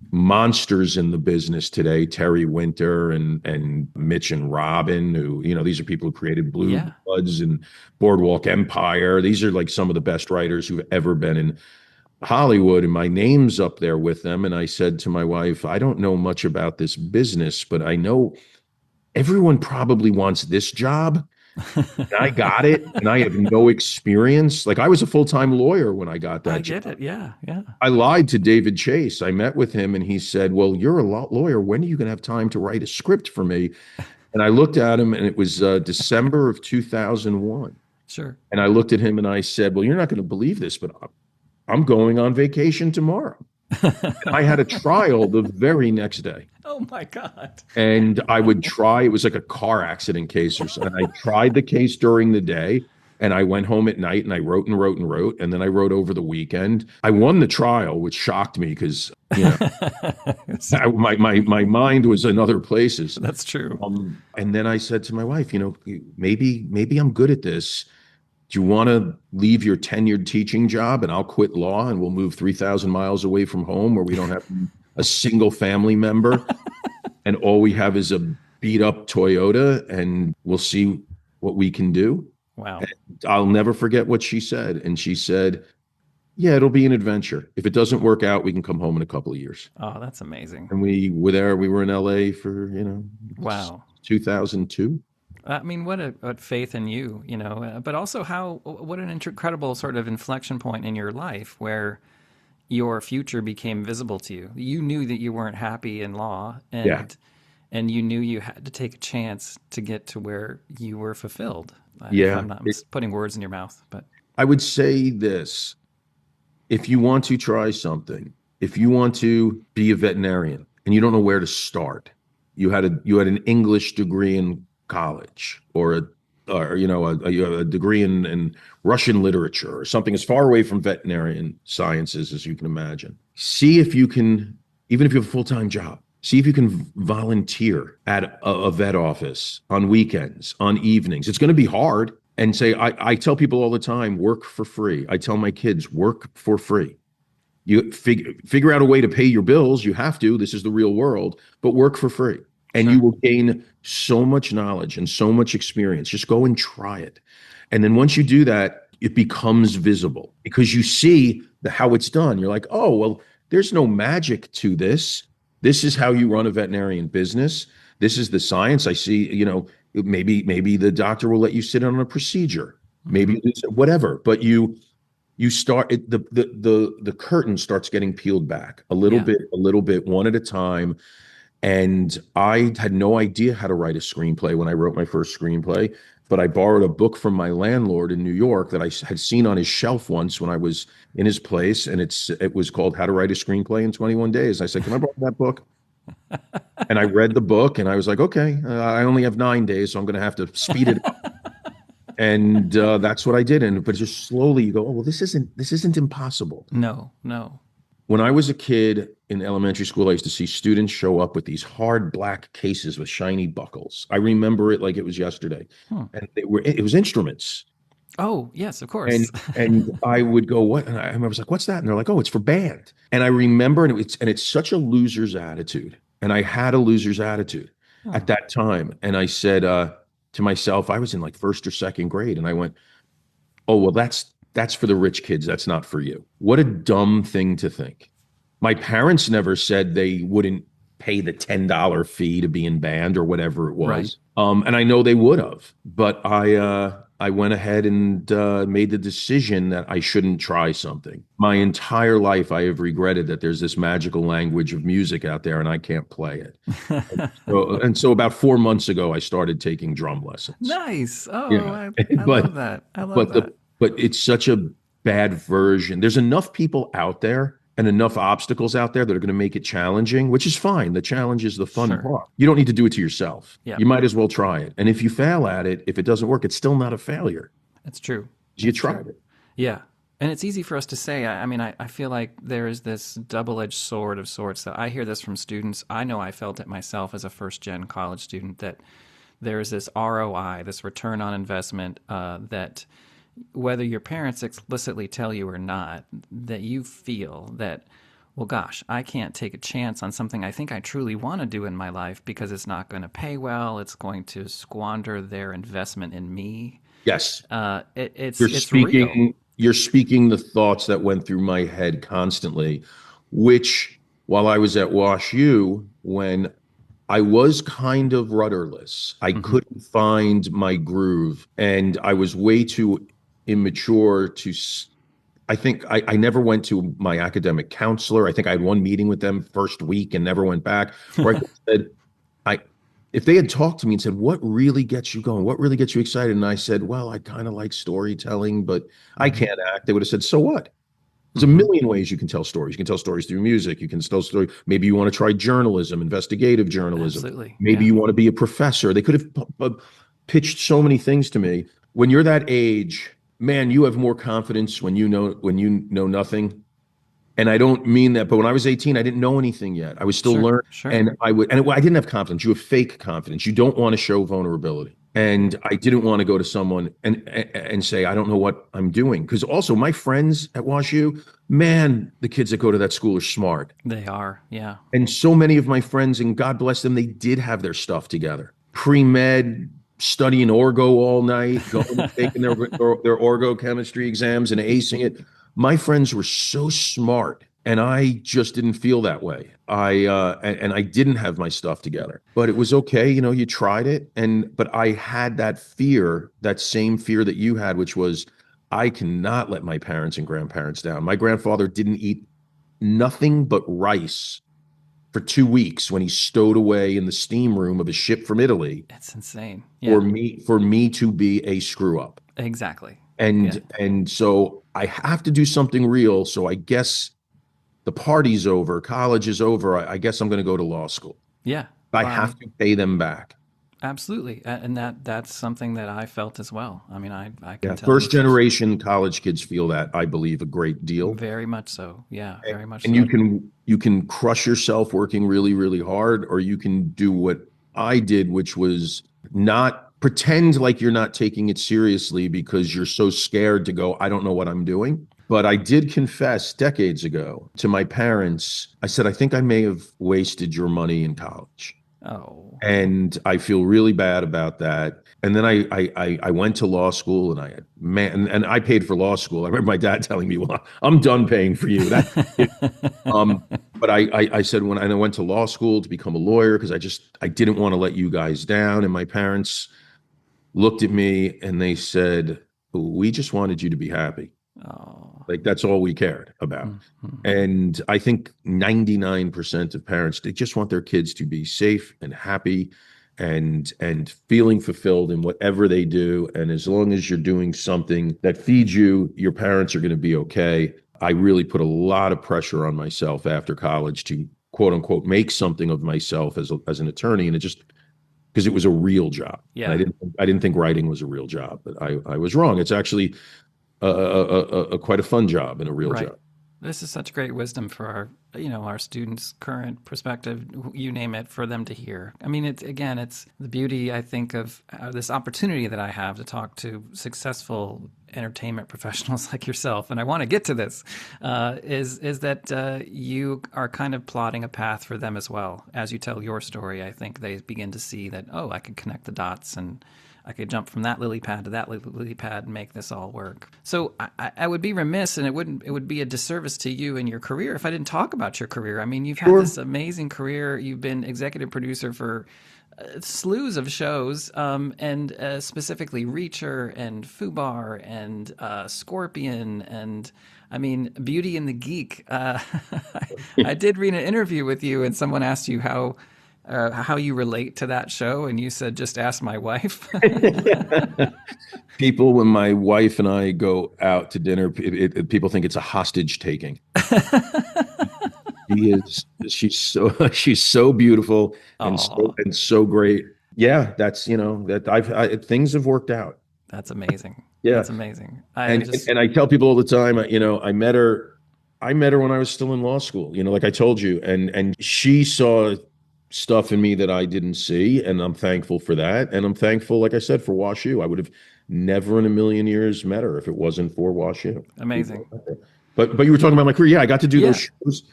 monsters in the business today, Terry Winter and Mitch and Robin, who, these are people who created Blue Yeah. Bloods and Boardwalk Empire. These are like some of the best writers who've ever been in Hollywood, and my name's up there with them. And I said to my wife, I don't know much about this business, but I know everyone probably wants this job. And I got it, and I have no experience. Like, I was a full-time lawyer when I got I that get job. it. Yeah. Yeah. I lied to David Chase. I met with him, and he said, well, you're a lawyer. When are you going to have time to write a script for me? And I looked at him, and it was December of 2001. Sure. And I looked at him, and I said, well, you're not going to believe this, but I'm going on vacation tomorrow. I had a trial the very next day. Oh my God. And I would try, it was like a car accident case or something. I tried the case during the day, and I went home at night and I wrote and wrote and wrote. And then I wrote over the weekend. I won the trial, which shocked me because, my mind was in other places. That's true. And then I said to my wife, maybe I'm good at this. Do you want to leave your tenured teaching job and I'll quit law and we'll move 3,000 miles away from home where we don't have a single family member and all we have is a beat up Toyota and we'll see what we can do? Wow. And I'll never forget what she said. And she said, yeah, it'll be an adventure. If it doesn't work out, we can come home in a couple of years. Oh, that's amazing. And we were in LA for, Wow. 2002. I mean, what faith in you, but also what an incredible sort of inflection point in your life where your future became visible to you. You knew that you weren't happy in law, and you knew you had to take a chance to get to where you were fulfilled. Yeah. I'm not putting words in your mouth, but I would say this. If you want to try something, if you want to be a veterinarian and you don't know where to start, you had an English degree in college or a degree in Russian literature or something as far away from veterinarian sciences as you can imagine. See if you can, even if you have a full-time job, see if you can volunteer at a vet office on weekends, on evenings. It's going to be hard. And I tell people all the time, work for free. I tell my kids, work for free. You figure out a way to pay your bills. You have to. This is the real world, but work for free. And you will gain so much knowledge and so much experience. Just go and try it. And then once you do that, it becomes visible because you see how it's done. You're like, oh, well, there's no magic to this. This is how you run a veterinarian business. This is the science. I see, maybe the doctor will let you sit on a procedure, maybe whatever, but you start the curtain starts getting peeled back a little bit, one at a time. And I had no idea how to write a screenplay when I wrote my first screenplay, but I borrowed a book from my landlord in New York that I had seen on his shelf once when I was in his place. And it was called How to Write a Screenplay in 21 Days. I said, can I borrow that book? And I read the book and I was like, okay, I only have 9 days, so I'm going to have to speed it up. And that's what I did. But just slowly you go, oh, well, this isn't impossible. No. When I was a kid in elementary school, I used to see students show up with these hard black cases with shiny buckles. I remember it like it was yesterday. And it was instruments. Oh, yes, of And course. and I would go, what? And I was like, what's that? And they're like, oh, it's for band. And I remember, and it's such a loser's attitude. And I had a loser's attitude at Oh, that time. And I said to myself, I was in like first or second grade, and I went, oh, well, that's for the rich kids. That's not for you. What a dumb thing to think. My parents never said they wouldn't pay the $10 fee to be in band or whatever it right. was. And I know they would have, but I went ahead and made the decision that I shouldn't try something. My entire life, I have regretted that there's this magical language of music out there and I can't play it. So about 4 months ago, I started taking drum lessons. Nice. Oh, Yeah, I but love that. I love but the that. but it's such a bad version. There's enough people out there and enough obstacles out there that are going to make it challenging, which is fine. The challenge is the fun Sure. part. You don't need to do it to yourself. Yeah, You might as well try it. And if you fail at it, if it doesn't work, it's still not a failure. it's true. You It's true. tried it. Yeah. And it's easy for us to say. I mean, I feel like there is this double edged sword of sorts that I hear this from students. I know I felt it myself as a first gen college student that there is this ROI, this return on investment, that whether your parents explicitly tell you or not, that you feel that, well, gosh, I can't take a chance on something I think I truly want to do in my life because it's not going to pay well. It's going to squander their investment in me. Yes. You're It's real. speaking the thoughts that went through my head constantly, which while I was at Wash U, when I was kind of rudderless. I Hmm. couldn't find my groove, and I was way too immature to. I think I never went to my academic counselor. I think I had one meeting with them first week and never went back. Where I said, I, if they had talked to me and said, "What really gets you going? What really gets you excited?" And I said, "Well, I kind of like storytelling, but I Hmm. can't act." They would have said, "So what?" There's a Hmm. million ways you can tell stories. You can tell stories through music. You can tell stories. Maybe you want to try journalism, investigative journalism. Absolutely. Maybe Yeah. you want to be a professor. They could have pitched so many things to me. When you're that age, man, you have more confidence when you know nothing. And I don't mean that, but when I was 18, I didn't know anything yet. I was still Sure. learning, Sure. and I didn't have confidence. You have fake confidence. You don't want to show vulnerability. And I didn't want to go to someone and say, I don't know what I'm doing. Because also my friends at WashU, man, the kids that go to that school are smart. They are. Yeah. And so many of my friends, and God bless them, they did have their stuff together. Pre-med, studying orgo all night, going and taking their orgo chemistry exams and acing it. My friends were so smart, and I just didn't feel that way. And I didn't have my stuff together, but it was okay. You know, you tried it, but I had that fear, that same fear that you had, which was I cannot let my parents and grandparents down. My grandfather didn't eat nothing but rice for 2 weeks when he stowed away in the steam room of a ship from Italy It's insane. for Yeah. me to be a screw up. Exactly. Yeah. And so I have to do something real. So I guess the party's over, college is over. I guess I'm going to go to law school. Yeah. I By have to pay them back. absolutely. And that's something that I felt as well. I mean, I can Yeah, tell you first generation college kids feel that, I believe, a great deal. very much so. Yeah. Very much And so. you can crush yourself working really, really hard, or you can do what I did, which was not pretend like you're not taking it seriously because you're so scared to go, I don't know what I'm doing. But I did confess decades ago to my parents. I said, I think I may have wasted your money in college. Oh. And I feel really bad about that. And then I went to law school, and and I paid for law school. I remember my dad telling me, "Well, I'm done paying for you." That but I said when I went to law school to become a lawyer because I didn't want to let you guys down. And my parents looked at me and they said, "We just wanted you to be happy. Oh. Like that's all we cared about." Mhm. And I think 99% of parents, they just want their kids to be safe and happy and feeling fulfilled in whatever they do. And as long as you're doing something that feeds you, your parents are going to be okay. I really put a lot of pressure on myself after college to quote unquote make something of myself as an attorney. And it just because it was a real job. And Yeah. I didn't think writing was a real job, but I was wrong. It's actually quite a fun job and a real Right. job. This is such great wisdom for our students' current perspective, you name it, for them to hear. I mean, it's the beauty, I think, of this opportunity that I have to talk to successful entertainment professionals like yourself, and I want to get to this, is that you are kind of plotting a path for them as well. As you tell your story, I think they begin to see that, oh, I could connect the dots, and I could jump from that lily pad to that lily pad and make this all work. So I would be remiss, and it would be a disservice to you and your career if I didn't talk about your career. I mean, you've had this amazing career. You've been executive producer for slews of shows, and specifically Reacher and Fubar and Scorpion, and I mean, Beauty and the Geek. I did read an interview with you, and someone asked you how you relate to that show, and you said, just ask my wife. People, when my wife and I go out to dinner, people think it's a hostage taking. She's so beautiful and so great. Yeah, that's that things have worked out. That's amazing. Yeah, that's amazing. And I tell people all the time, I met her when I was still in law school. Like I told you, and she saw stuff in me that I didn't see, and I'm thankful for that. And I'm thankful, like I said, for WashU. I would have never in a million years met her if it wasn't for WashU. Amazing. But you were talking about my career. Yeah, I got to do those shows.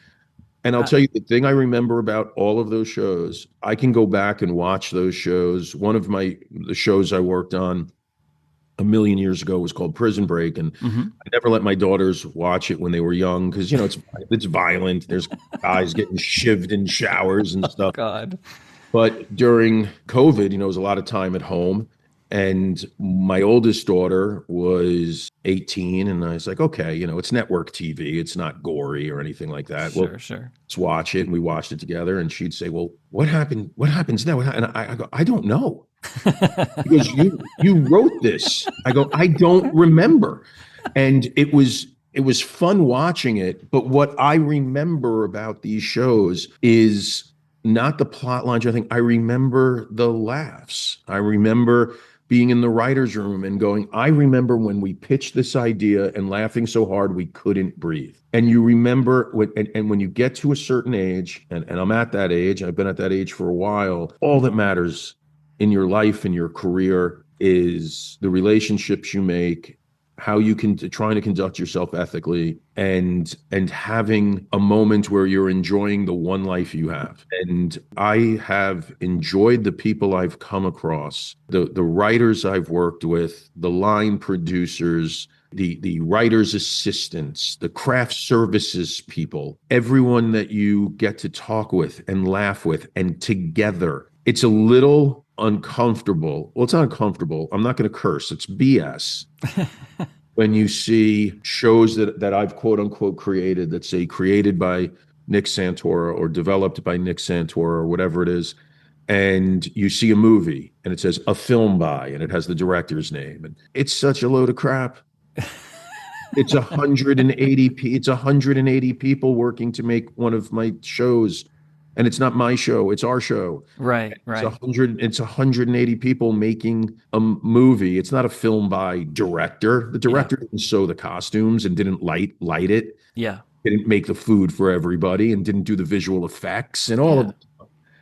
And I'll tell you the thing I remember about all of those shows, I can go back and watch those shows. One of the shows I worked on a million years ago was called Prison Break, and I never let my daughters watch it when they were young because it's violent. There's guys getting shivved in showers and stuff. God. But during COVID, it was a lot of time at home, and my oldest daughter was 18, and I was like, okay, it's network TV. It's not gory or anything like that. Sure. Let's watch it. And we watched it together, and she'd say, well, what happened? What happens now? And I go, I don't know. Because you wrote this. I go, I don't remember. And it was fun watching it. But what I remember about these shows is not the plot lines. I think I remember the laughs. I remember being in the writer's room and going, I remember when we pitched this idea and laughing so hard we couldn't breathe. And you remember when you get to a certain age, and I'm at that age, I've been at that age for a while, all that matters in your life and your career is the relationships you make, how you can trying to conduct yourself ethically, and having a moment where you're enjoying the one life you have. And I have enjoyed the people I've come across, the writers I've worked with, the line producers, the writer's assistants, the craft services people, everyone that you get to talk with and laugh with and together. It's a little uncomfortable. Well, it's not uncomfortable. I'm not going to curse. It's BS. When you see shows that I've quote unquote created that say created by Nick Santora or developed by Nick Santora or whatever it is, and you see a movie and it says a film by, and it has the director's name, and it's such a load of crap. It's 180 people working to make one of my shows. And it's not my show, it's our show. Right. It's 180 people making a movie. It's not a film by director. The director didn't sew the costumes and didn't light it. Yeah. Didn't make the food for everybody and didn't do the visual effects and all of that.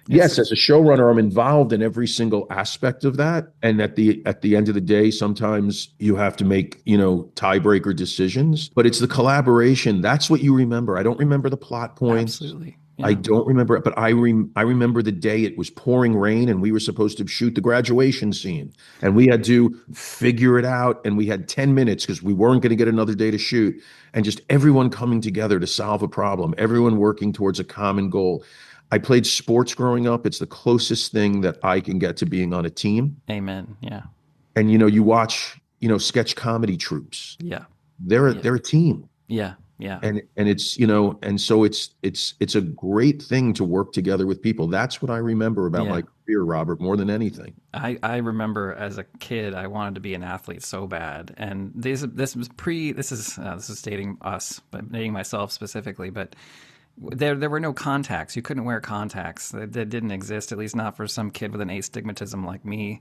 Yes, as a showrunner, I'm involved in every single aspect of that. And at the end of the day, sometimes you have to make, tiebreaker decisions. But it's the collaboration. That's what you remember. I don't remember the plot points. Absolutely. Yeah. I don't remember it, but I remember the day it was pouring rain and we were supposed to shoot the graduation scene. And we had to figure it out. And we had 10 minutes because we weren't going to get another day to shoot. And just everyone coming together to solve a problem, everyone working towards a common goal. I played sports growing up. It's the closest thing that I can get to being on a team. Amen. Yeah. And, you watch, sketch comedy troupes. Yeah. They're a team. Yeah. Yeah. And it's, and so it's a great thing to work together with people. That's what I remember about my career, Robert, more than anything. I remember as a kid, I wanted to be an athlete so bad. And this is dating us, but dating myself specifically, but there were no contacts. You couldn't wear contacts. That didn't exist, at least not for some kid with an astigmatism like me.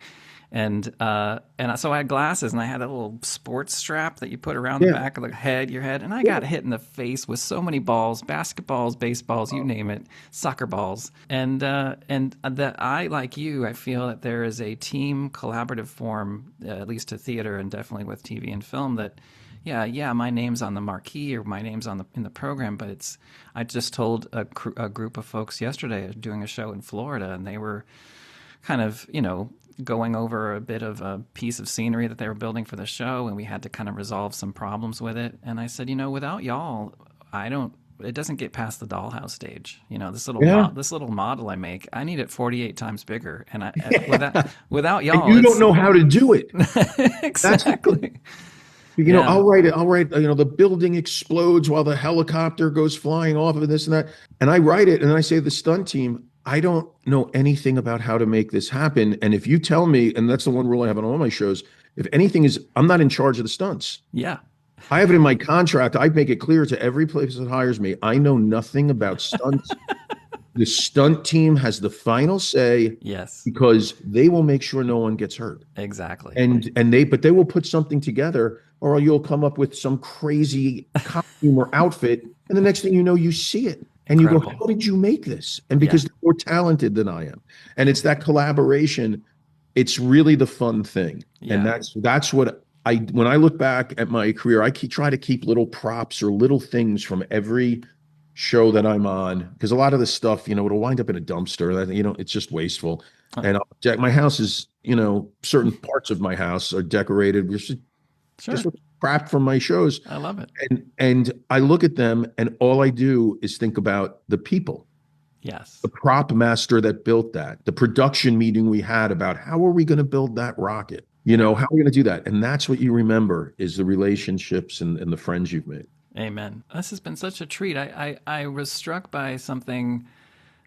So I had glasses, and I had that little sports strap that you put around the Yeah. back of your head, and I got hit in the face with so many balls, basketballs, baseballs, you name it, soccer balls. And that I, like you, I feel that there is a team collaborative form, at least to theater and definitely with TV and film, that yeah, my name's on the marquee or my name's in the program, but I just told a group of folks yesterday doing a show in Florida, and they were kind of, going over a bit of a piece of scenery that they were building for the show, and we had to kind of resolve some problems with it. And I said, without y'all, it doesn't get past the dollhouse stage. This little model I make, I need it 48 times bigger. And without y'all, And you don't know how to do it. Exactly. I'll write it. The building explodes while the helicopter goes flying off of this and that. And I write it and I say to the stunt team, I don't know anything about how to make this happen. And if you tell me, and that's the one rule I have on all my shows, if anything I'm not in charge of the stunts. Yeah. I have it in my contract. I make it clear to every place that hires me, I know nothing about stunts. The stunt team has the final say. Yes. Because they will make sure no one gets hurt. Exactly. But they will put something together, or you'll come up with some crazy costume or outfit, and the next thing you know, you see it. And Incredible. You go, how did you make this? And because they're more talented than I am. And it's that collaboration. It's really the fun thing. Yeah. And that's what when I look back at my career, I try to keep little props or little things from every show that I'm on. Because a lot of this stuff, it'll wind up in a dumpster. It's just wasteful. And my house is, certain parts of my house are decorated with just crap from my shows. I love it. And I look at them, and all I do is think about the people. Yes. The prop master that built that, the production meeting we had about how are we going to build that rocket? How are we going to do that? And that's what you remember is the relationships and the friends you've made. Amen. This has been such a treat. I was struck by something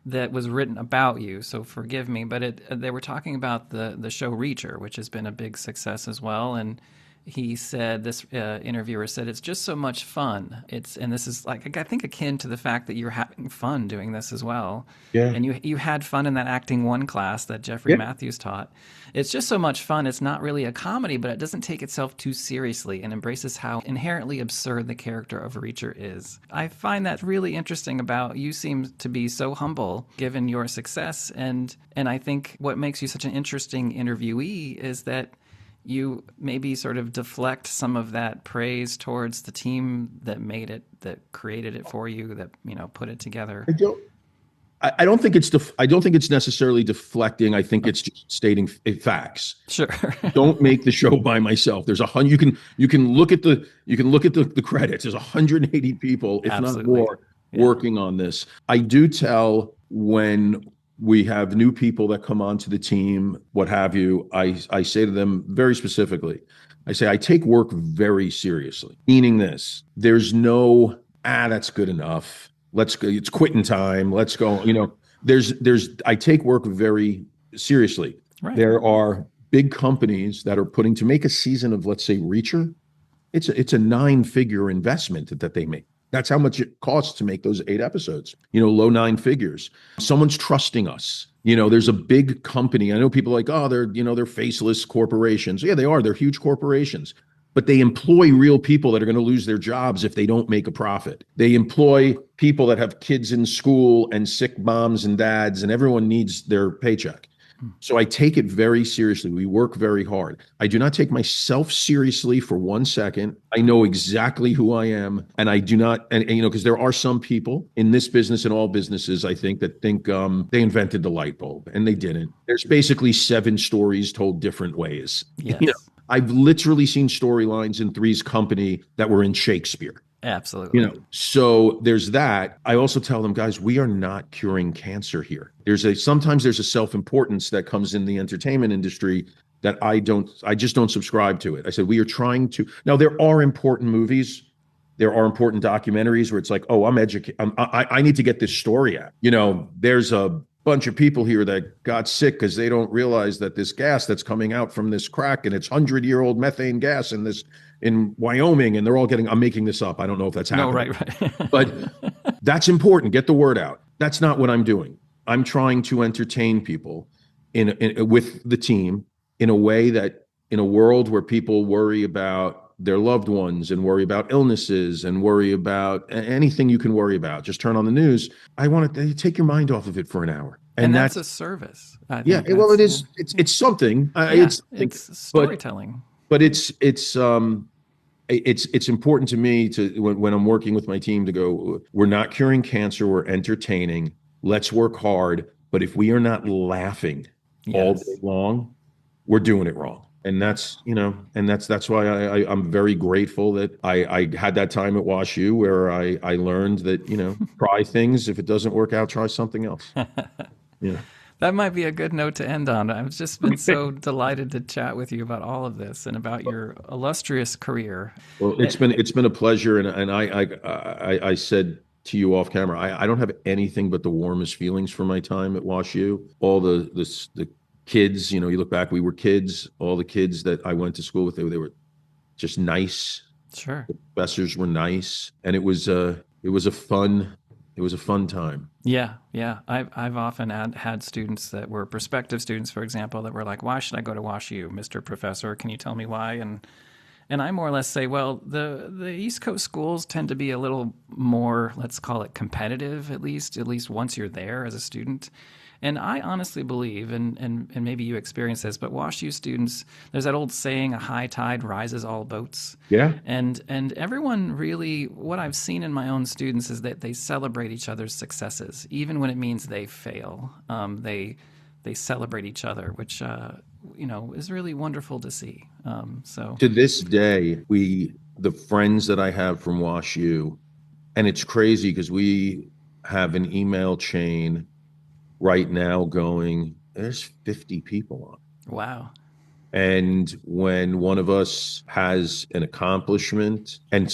that was written about you, so forgive me, but they were talking about the show Reacher, which has been a big success as well, and he said, this interviewer said, it's just so much fun. And this is like, I think akin to the fact that you're having fun doing this as well. Yeah. And you had fun in that Acting 1 class that Jeffrey Matthews taught. It's just so much fun. It's not really a comedy, but it doesn't take itself too seriously and embraces how inherently absurd the character of Reacher is. I find that really interesting about you. Seem to be so humble given your success. And I think what makes you such an interesting interviewee is that you maybe sort of deflect some of that praise towards the team that made it, that created it for you, that put it together. I don't think it's necessarily deflecting. I think it's just stating facts. Sure. Don't make the show by myself. There's you can look at the credits. There's 180 people, if Absolutely. not more, working on this. I do tell when we have new people that come onto the team, what have you, I say to them very specifically, I say, I take work very seriously, meaning this, there's no, that's good enough. Let's go. It's quitting time. Let's go. I take work very seriously. Right. There are big companies that are putting to make a season of, let's say, Reacher. It's a 9-figure investment that they make. That's how much it costs to make those 8 episodes, low 9 figures. Someone's trusting us. There's a big company. I know people are like, oh, they're faceless corporations. Yeah, they are. They're huge corporations. But they employ real people that are going to lose their jobs if they don't make a profit. They employ people that have kids in school and sick moms and dads, and everyone needs their paycheck. So I take it very seriously. We work very hard. I do not take myself seriously for 1 second. I know exactly who I am, and I do not, and because there are some people in this business and all businesses, I think, that think they invented the light bulb, and they didn't. There's basically 7 stories told different ways. Yes. I've literally seen storylines in Three's Company that were in Shakespeare. Absolutely. So there's that. I also tell them, guys, we are not curing cancer here. Sometimes there's a self-importance that comes in the entertainment industry that I just don't subscribe to it. I said, we are trying to, now there are important movies. There are important documentaries where it's like, oh, I'm educated. I need to get this story out. There's a bunch of people here that got sick because they don't realize that this gas that's coming out from this crack, and it's 100-year-old methane gas in Wyoming, and they're all getting, I'm making this up. I don't know if that's happening. No, right. But That's important. Get the word out. That's not what I'm doing. I'm trying to entertain people with the team in a way that, in a world where people worry about their loved ones and worry about illnesses and worry about anything you can worry about, just turn on the news. I want to take your mind off of it for an hour. And that's a service. I yeah, think well, it that's, is. It's something. yeah, It's something, it's storytelling. but it's important to me to when I'm working with my team to go, we're not curing cancer, we're entertaining. Let's work hard. But if we are not laughing all day long, we're doing it wrong. And that's, and that's why I'm very grateful that I had that time at WashU where I learned that, try things. If it doesn't work out, try something else. Yeah. That might be a good note to end on. I've just been so delighted to chat with you about all of this and about your illustrious career. Well, it's been a pleasure, and I said to you off camera, I don't have anything but the warmest feelings for my time at WashU. All the kids, you look back, we were kids. All the kids that I went to school with, they were just nice. Sure. The professors were nice, and it was a fun time. Yeah. I've often had students that were prospective students, for example, that were like, "Why should I go to WashU, Mr. Professor? Can you tell me why?" And I more or less say, well, the East Coast schools tend to be a little more, let's call it competitive, at least once you're there as a student. And I honestly believe, and maybe you experience this, but WashU students, there's that old saying, a high tide rises all boats. Yeah. And everyone really, what I've seen in my own students is that they celebrate each other's successes, even when it means they fail. They celebrate each other, which is really wonderful to see. So to this day, the friends that I have from WashU, and it's crazy because we have an email chain right now going, there's 50 people on. Wow. And when one of us has an accomplishment, and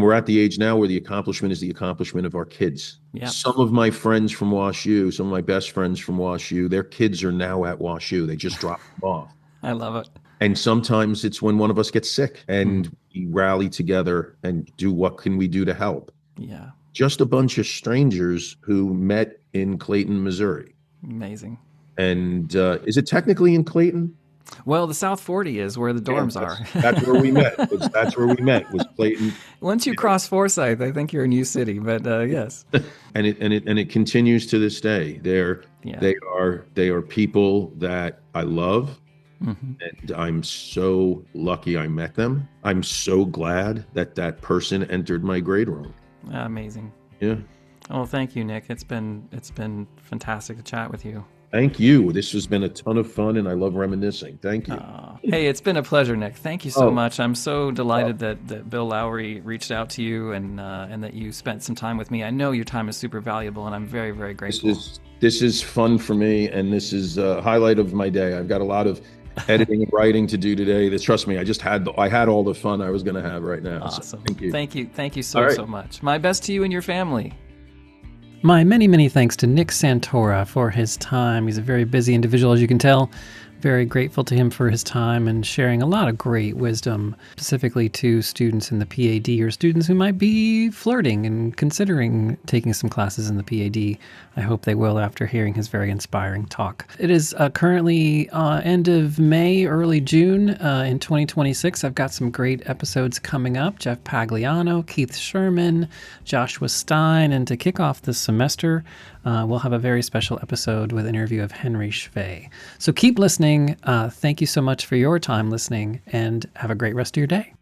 we're at the age now where the accomplishment is the accomplishment of our kids. Yeah. Some of my friends from WashU, some of my best friends from WashU, their kids are now at WashU. They just dropped them off. I love it. And sometimes it's when one of us gets sick and we rally together and do what can we do to help. Yeah. Just a bunch of strangers who met in Clayton, Missouri. Amazing. And is it technically in Clayton? Well, the South 40 is where the dorms are. That's where we met. That's where we met, was Clayton. Once you cross Forsyth, I think you're a new city, but yes. And it continues to this day. They are people that I love. Mm-hmm. And I'm so lucky I met them. I'm so glad that person entered my grade room. Amazing. Yeah. Oh, thank you, Nick. It's been fantastic to chat with you. Thank you. This has been a ton of fun, and I love reminiscing. Thank you. Hey, it's been a pleasure, Nick. Thank you so much. I'm so delighted that Bill Lowry reached out to you and that you spent some time with me. I know your time is super valuable, and I'm very, very grateful. This is fun for me, and this is a highlight of my day. I've got a lot of editing and writing to do today. Trust me, I had all the fun I was going to have right now. Awesome. So thank you. Thank you so much. My best to you and your family. My many, many thanks to Nick Santora for his time. He's a very busy individual, as you can tell. Very grateful to him for his time and sharing a lot of great wisdom, specifically to students in the PAD or students who might be flirting and considering taking some classes in the PAD. I hope they will after hearing his very inspiring talk. It is currently end of May, early June in 2026. I've got some great episodes coming up. Jeff Pagliano, Keith Sherman, Joshua Stein, and to kick off this semester, we'll have a very special episode with an interview of Henry Schvey. So keep listening. Thank you so much for your time listening, and have a great rest of your day.